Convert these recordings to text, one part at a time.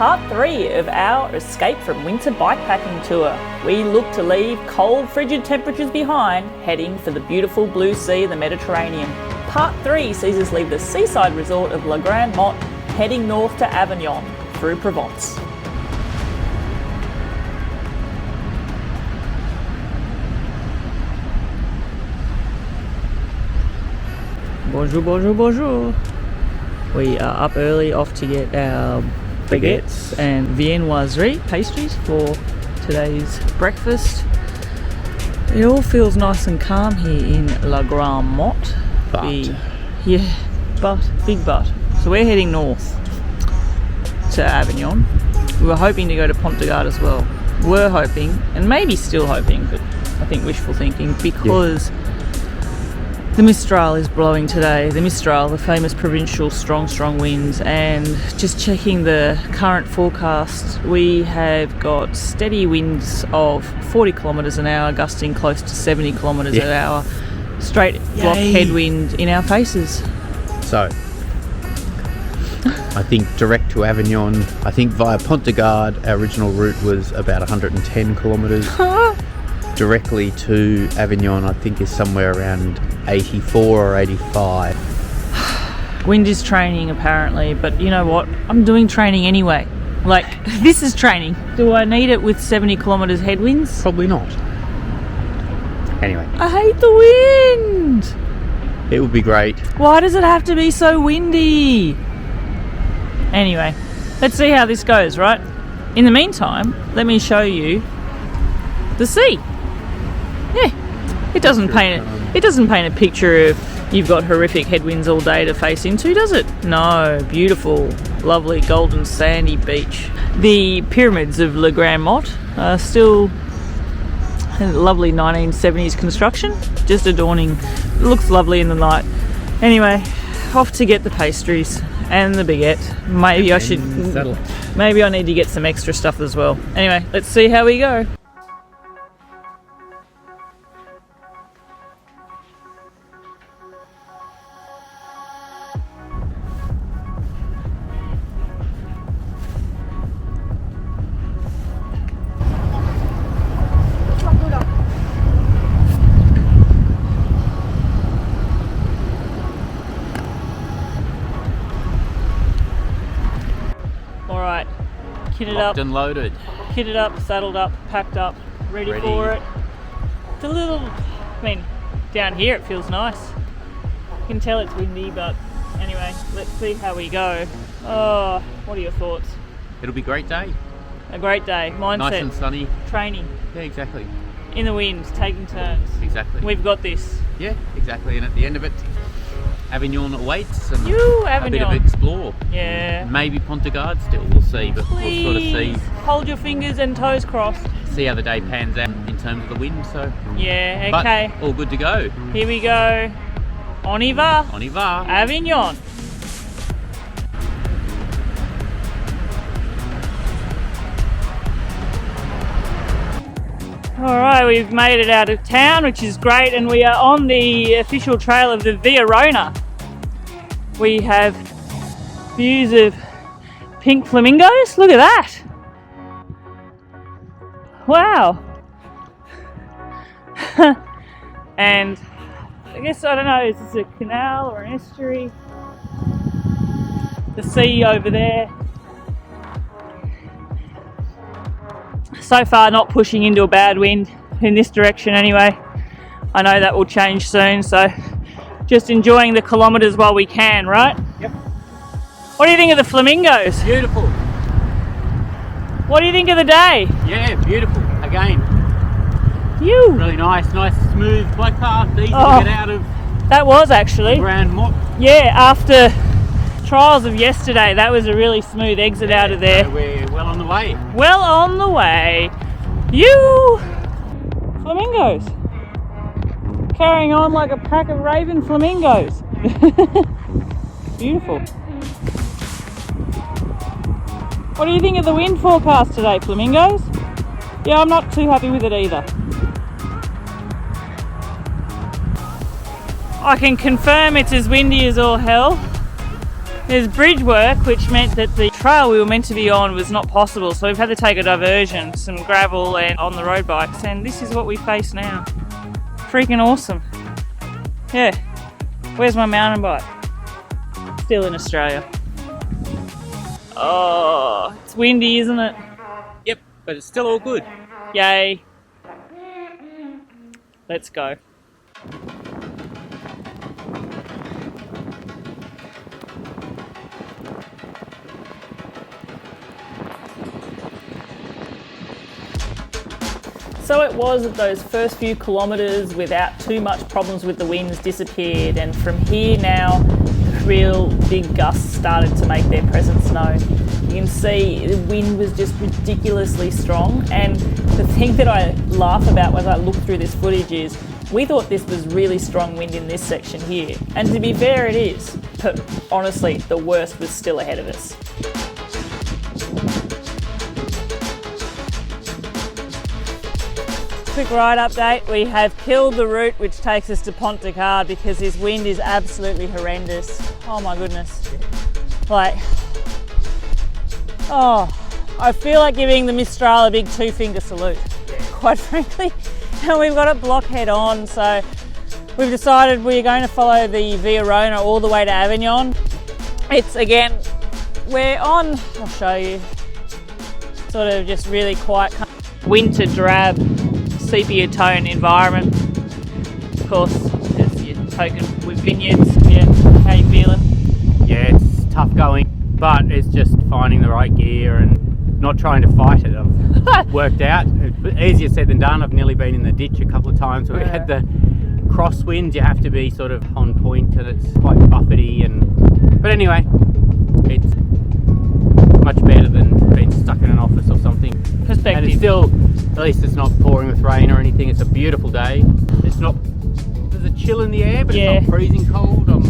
part 3 of our escape from winter bikepacking tour. We look to leave cold, frigid temperatures behind, heading for the beautiful blue sea of the Mediterranean. Part 3 sees us leave the seaside resort of Grande-Motte, heading north to Avignon through Provence. Bonjour, bonjour, bonjour. We are up early, off to get our baguettes and viennoiserie pastries for today's breakfast. It all feels nice and calm here in Grande-Motte. Big but. So we're heading north to Avignon. We were hoping to go to Pont de Gard as well. We're hoping, and maybe still hoping, but I think wishful thinking, because the Mistral is blowing today. The Mistral, the famous provincial strong winds, and just checking the current forecast, we have got steady winds of 40 kilometres an hour, gusting close to 70 kilometres an hour. Straight block headwind in our faces. So, I think direct to Avignon, I think via Pont de Gard, our original route was about 110 kilometres. Directly to Avignon, I think, is somewhere around 84 or 85. Wind is training apparently, but you know what? I'm doing training anyway. Like, this is training. Do I need it with 70 kilometres headwinds? Probably not. Anyway. I hate the wind! It would be great. Why does it have to be so windy? Anyway, let's see how this goes, right? In the meantime, let me show you the sea. Yeah, it doesn't paint a picture of you've got horrific headwinds all day to face into, does it? No, beautiful, lovely, golden, sandy beach. The pyramids of Grande-Motte are still a lovely 1970s construction, just adorning. It looks lovely in the night. Anyway, off to get the pastries and the baguette. Maybe I need to get some extra stuff as well. Anyway, let's see how we go. Alright, kitted up, and loaded. Kitted up, saddled up, packed up, ready for it. It's a little, down here it feels nice. You can tell it's windy, but anyway, let's see how we go. Oh, what are your thoughts? It'll be a great day. A great day. Mindset. Nice and sunny. Training. Yeah, exactly. In the wind, taking turns. Exactly. We've got this. Yeah, exactly. And at the end of it, Avignon awaits and Avignon. A bit of explore. Yeah. Maybe Pont de Gard still, we'll see, but Please. we'll sort of see. Hold your fingers and toes crossed. See how the day pans out in terms of the wind, so. Yeah, okay. But all good to go. Here we go. On y va. On y va. Avignon. Alright, we've made it out of town, which is great, and we are on the official trail of the Via Rona. We have views of pink flamingos. Look at that! Wow! And I guess, I don't know, is this a canal or an estuary? The sea over there. So far not pushing into a bad wind in this direction anyway. I know that will change soon, so just enjoying the kilometres while we can, right? Yep. What do you think of the flamingos? Beautiful. What do you think of the day? Yeah, beautiful. Again. Really nice smooth bike path, easy to get out of. That was actually. Grande-Motte. Yeah, after trials of yesterday, that was a really smooth exit out of there. So we're well on the way. Well on the way. Flamingos. Carrying on like a pack of raven flamingos. Beautiful. What do you think of the wind forecast today, flamingos? Yeah, I'm not too happy with it either. I can confirm it's as windy as all hell. There's bridge work, which meant that the trail we were meant to be on was not possible, so we've had to take a diversion, some gravel and on the road bikes, and this is what we face now. Freaking awesome. Yeah. Where's my mountain bike? Still in Australia. Oh, it's windy, isn't it? Yep, but it's still all good. Yay. Let's go. So it was that those first few kilometres without too much problems with the winds disappeared, and from here now the real big gusts started to make their presence known. You can see the wind was just ridiculously strong, and the thing that I laugh about as I look through this footage is we thought this was really strong wind in this section here, and to be fair it is, but honestly the worst was still ahead of us. Quick ride update, we have killed the route which takes us to Pont de Gard because this wind is absolutely horrendous. Oh my goodness. Like, oh, I feel like giving the Mistral a big 2-finger salute, quite frankly. And we've got it block head on, so we've decided we're going to follow the Via Rona all the way to Avignon. It's again, we're on, I'll show you, sort of just really quiet, winter drab, sepia tone environment. Of course, there's your token with vineyards. Yeah, how you feeling? Yeah, it's tough going, but it's just finding the right gear and not trying to fight it. I've worked out. It's easier said than done. I've nearly been in the ditch a couple of times where we had the crosswinds. You have to be sort of on point, and it's quite buffety. But anyway, it's much better than being stuck in an office or something. Perspective. And it's still, at least it's not pouring with rain or anything. It's a beautiful day. It's not, there's a chill in the air, but it's not freezing cold. I'm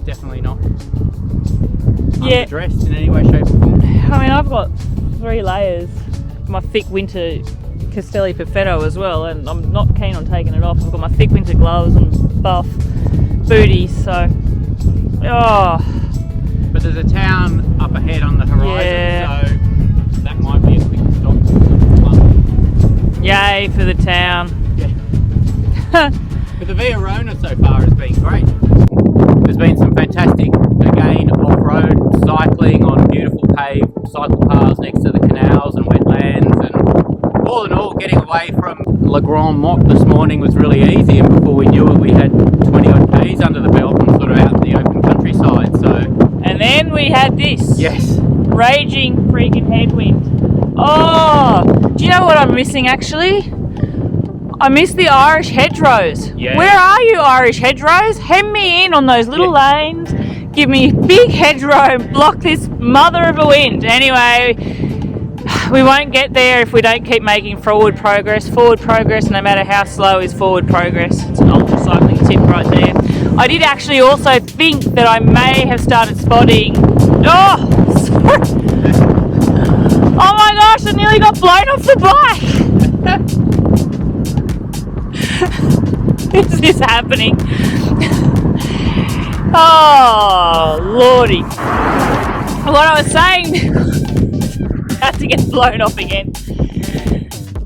definitely not underdressed in any way, shape or form. I mean, I've got 3 layers. My thick winter Castelli Perfetto as well, and I'm not keen on taking it off. I've got my thick winter gloves and buff booties, so But there's a town up ahead on the horizon, so that might be a quick stop. Yay for the town. Yeah. But the Via Rona so far has been great. There's been some fantastic, again, off-road cycling on beautiful paved cycle paths next to the canals and wetlands, and all in all, getting away from Grande-Motte this morning was really easy, and before we knew it we had 20 odd k's under the belt and sort of out in the open countryside. And then we had this. Yes. Raging freaking headwind. Oh, do you know what I'm missing actually? I miss the Irish hedgerows. Yeah. Where are you, Irish hedgerows? Hem me in on those little lanes. Give me big hedgerow and block this mother of a wind. Anyway, we won't get there if we don't keep making forward progress. Forward progress, no matter how slow, is forward progress. It's an ultra cycling tip right there. I did actually also think that I may have started spotting... Oh, sorry. Oh my gosh, I nearly got blown off the bike. Is this happening? Oh, lordy. What I was saying, I had to get blown off again.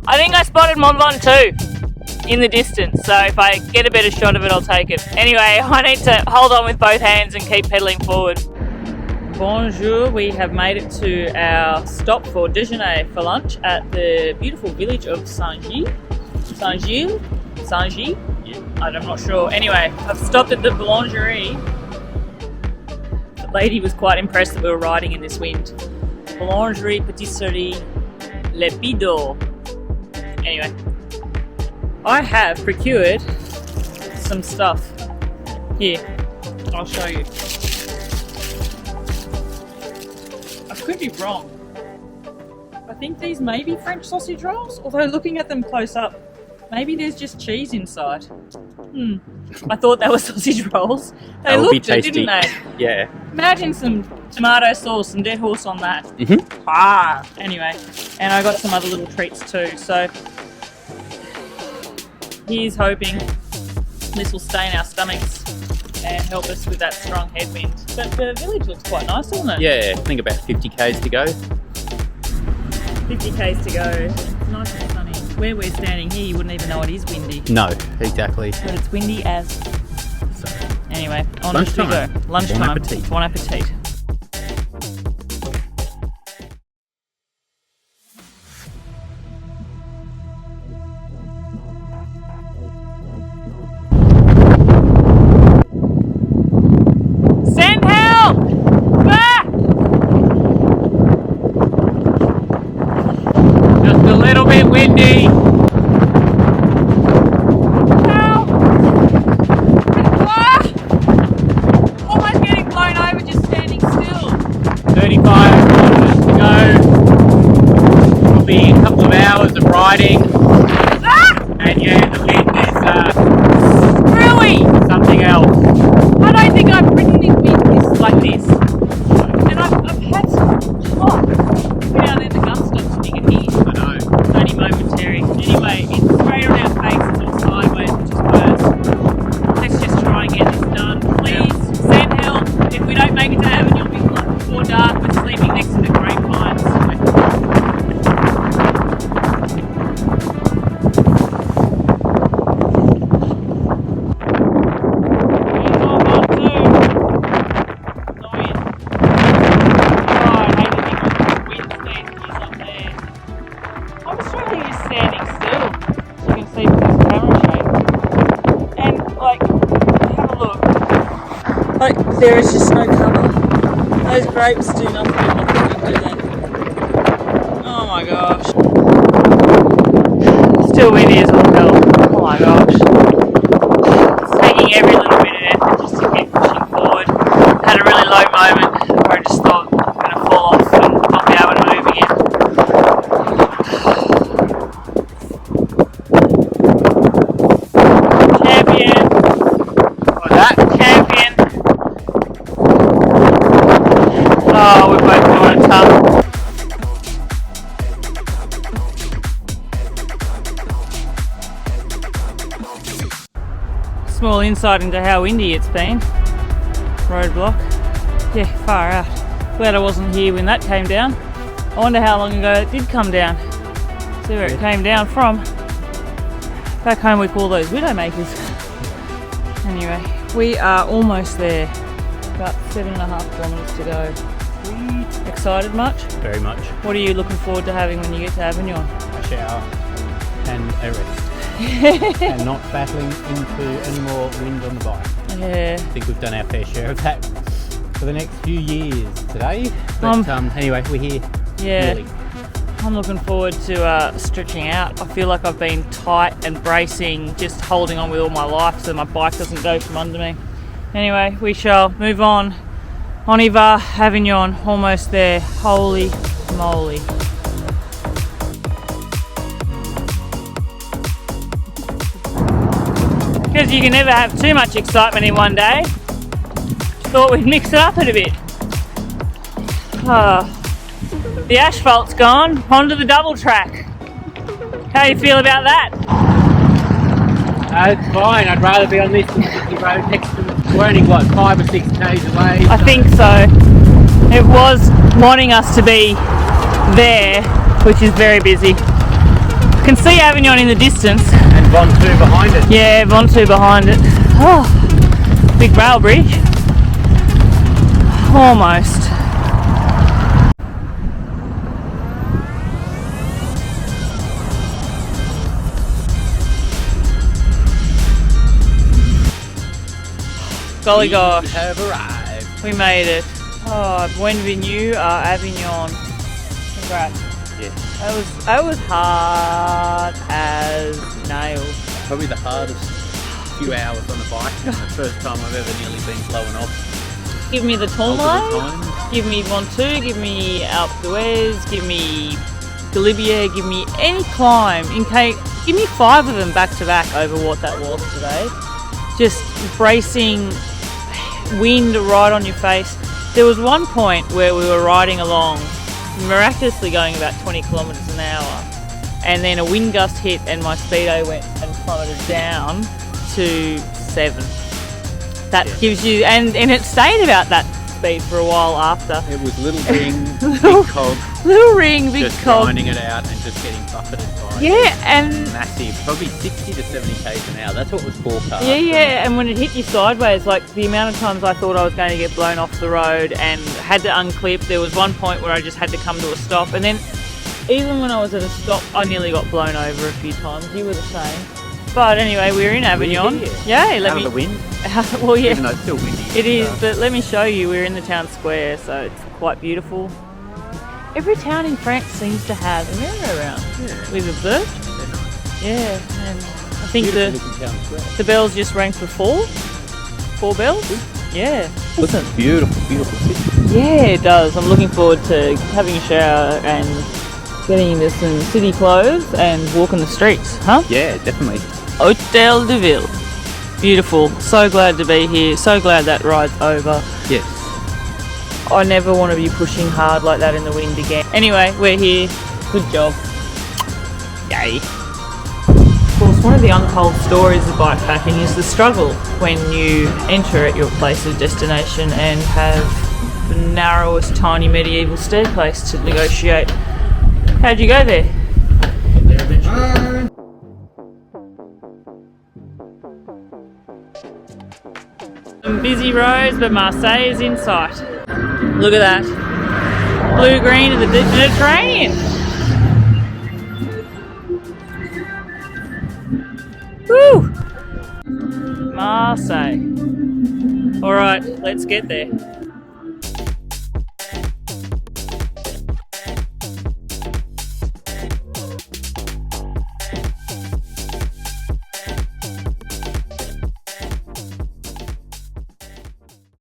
I think I spotted Mont Ventoux in the distance, so if I get a better shot of it, I'll take it. Anyway, I need to hold on with both hands and keep pedaling forward. Bonjour, we have made it to our stop for déjeuner for lunch at the beautiful village of Saint-Gilles? Yeah, I'm not sure. Anyway, I've stopped at the boulangerie. The lady was quite impressed that we were riding in this wind. Boulangerie, Patisserie, Le Bidot. Anyway, I have procured some stuff. Here, I'll show you. I could be wrong. I think these may be French sausage rolls, although looking at them close up, maybe there's just cheese inside. I thought they were sausage rolls. They looked it, didn't they? Yeah. Imagine some tomato sauce and dead horse on that. Anyway, and I got some other little treats too, so here's hoping this will stay in our stomachs and help us with that strong headwind. But the village looks quite nice, doesn't it? Yeah, I think about 50 k's to go. 50 k's to go. It's nice and sunny. Where we're standing here, you wouldn't even know it is windy. No, exactly. But it's windy as. So, anyway, on lunchtime. we go. Lunchtime. Bon appetit. Bon appetit. Send help! Ah! Just a little bit windy. Help! Ah! Almost getting blown over just standing still. 35 kilometers to go. Will be a couple of hours of riding. Ah! And yeah, the wind is really something else. I don't think I've ridden in wind like this. And I've had some hot down in the gun stops and you can hear. I know. It's only momentary. Anyway, it's straight around face, not sideways, which is worse. Let's just try and get this done. Please send help. If we don't make it to Avignon before dark, we're sleeping next to the grapevines. There is just no cover. Those grapes do nothing in my thing, do they? Oh my gosh. Still windy as all hell. Oh my gosh. It's taking every little bit of effort just to keep pushing forward. Had a really low moment where I just thought I'm going to fall off and not be able to move again. Champion. Like that. Champion. Oh, we're both doing it tough. Small insight into how windy it's been. Roadblock. Yeah, far out. Glad I wasn't here when that came down. I wonder how long ago it did come down. See where it came down from. Back home we call those widowmakers. Anyway, we are almost there. About 7.5 kilometres to go. Excited much? Very much. What are you looking forward to having when you get to Avignon? A shower and a rest. And not battling into any more wind on the bike. Yeah. I think we've done our fair share of that for the next few years today. But anyway, we're here. Yeah. Really. I'm looking forward to stretching out. I feel like I've been tight and bracing, just holding on with all my life so my bike doesn't go from under me. Anyway, we shall move on. On y va, Avignon, almost there. Holy moly. Because you can never have too much excitement in one day. Thought we'd mix it up a bit. The asphalt's gone, onto the double track. How do you feel about that? It's fine. I'd rather be on this than the road next to it. We're only, what, 5 or 6 k's away? I think so. It was wanting us to be there, which is very busy. Can see Avignon in the distance. And Ventoux behind it. Yeah, Ventoux behind it. Oh, big rail bridge. Almost. Golly gosh. We have arrived. We made it. Oh, Bienvenue à Avignon. Congrats. Yeah. That was hard as nails. Probably the hardest few hours on the bike. The first time I've ever nearly been blown off. Give me the Multiple Tourmalet, times. give me Ventoux, give me Alpe d'Huez, give me Galibier, give me any climb. Give me 5 of them back to back over what that was today. Just bracing, wind right on your face. There was one point where we were riding along, miraculously going about 20 kilometres an hour, and then a wind gust hit and my speedo went and plummeted down to 7. That gives you, and it stayed about that speed for a while after. It was little ring, big cog, Little ring, big just cog. grinding it out and just getting buffeted by Yeah, and massive, probably 60 to 70 k's an hour. That's what was forecast. yeah, and when it hit you sideways, like the amount of times I thought I was going to get blown off the road and had to unclip. There was one point where I just had to come to a stop, and then even when I was at a stop, I nearly got blown over a few times. You were the same. But anyway, we're in Avignon. Yeah, Out of the wind. Well, yeah. Even though it's still windy. It is, but let me show you. We're in the town square, so it's quite beautiful. Every town in France seems to have a merry-go-round. Yeah. We've observed. They're nice. Yeah, and I think Beautiful looking town square. the bells just rang for 4 bells. Yeah. Looks a beautiful, beautiful city. Yeah, it does. I'm looking forward to having a shower and getting into some city clothes and walking the streets, huh? Yeah, definitely. Hôtel de Ville. Beautiful. So glad to be here. So glad that ride's over. Yes. I never want to be pushing hard like that in the wind again. Anyway, we're here. Good job. Yay. Of course, one of the untold stories of bikepacking is the struggle when you enter at your place of destination and have the narrowest tiny medieval staircase to negotiate. How'd you go there? Some busy roads, but Marseille is in sight. Look at that. Blue-green of the Mediterranean. Woo! Marseille. Alright, let's get there.